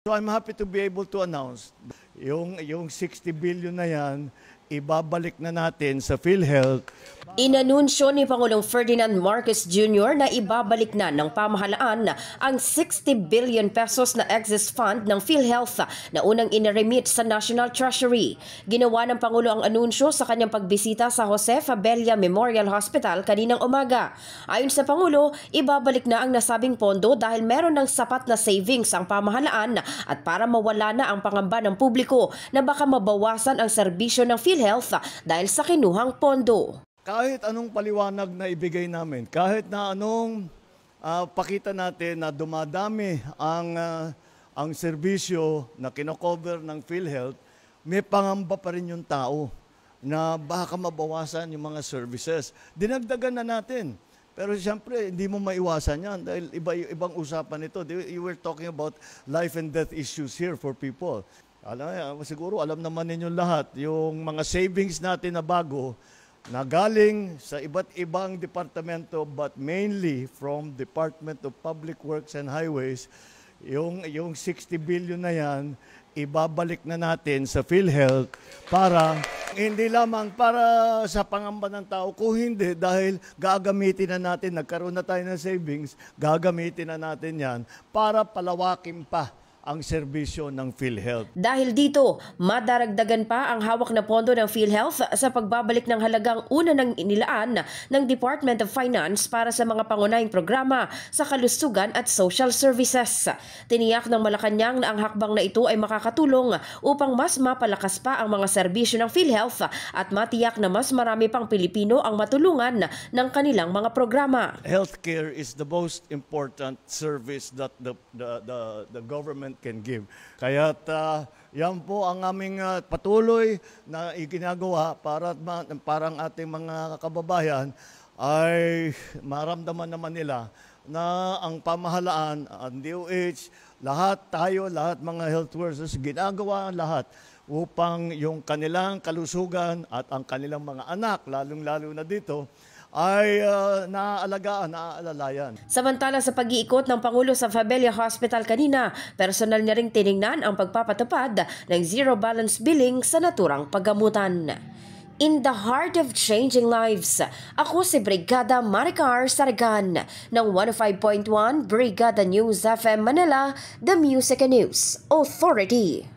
So I'm happy to be able to announce yung 60 billion na yan, ibabalik na natin sa PhilHealth. Inanunsyo ni Pangulong Ferdinand Marcos Jr. na ibabalik na ng pamahalaan ang 60 billion pesos na excess fund ng PhilHealth na unang iniremit sa National Treasury. Ginawa ng Pangulo ang anunsyo sa kanyang pagbisita sa Jose Fabella Memorial Hospital kaninang umaga. Ayon sa Pangulo, ibabalik na ang nasabing pondo dahil meron ng sapat na savings ang pamahalaan at para mawala na ang pangamba ng publiko na baka mabawasan ang serbisyo ng PhilHealth dahil sa kinuhang pondo. Kahit anong paliwanag na ibigay namin, kahit na anong pakita natin na dumadami ang serbisyo na kinocover ng PhilHealth, may pangamba pa rin yung tao na baka mabawasan yung mga services. Dinagdagan na natin. Pero siyempre, hindi mo maiwasan yan dahil ibang usapan ito. You were talking about life and death issues here for people. Siguro alam naman ninyo lahat, yung mga savings natin na bago, na galing sa iba't ibang departamento but mainly from Department of Public Works and Highways, yung 60 billion na yan, ibabalik na natin sa PhilHealth para hindi lamang para sa pangamba ng tao, kung hindi dahil gagamitin na natin, nagkaroon na tayo ng savings, gagamitin na natin yan para palawakin pa ang serbisyo ng PhilHealth. Dahil dito, madaragdagan pa ang hawak na pondo ng PhilHealth sa pagbabalik ng halagang una ng inilaan ng Department of Finance para sa mga pangunahing programa sa kalusugan at social services. Tiniyak ng Malacanang na ang hakbang na ito ay makakatulong upang mas mapalakas pa ang mga serbisyo ng PhilHealth at matiyak na mas marami pang Pilipino ang matulungan ng kanilang mga programa. Healthcare is the most important service that the government can give. Kaya't yan po ang aming patuloy na iginagawa para parang ating mga kababayan ay maramdaman naman nila na ang pamahalaan, ang DOH, lahat mga health workers, ginagawa lahat upang yung kanilang kalusugan at ang kanilang mga anak, lalong-lalo na dito, ay naaalagaan, naaalalayan. Samantala sa pag-iikot ng Pangulo sa Fabella Hospital kanina, personal niya ring tiningnan ang pagpapatupad ng zero balance billing sa naturang paggamutan. In the heart of changing lives, ako si Brigada Maricar Saragan ng 105.1 Brigada News FM Manila, The Music and News Authority.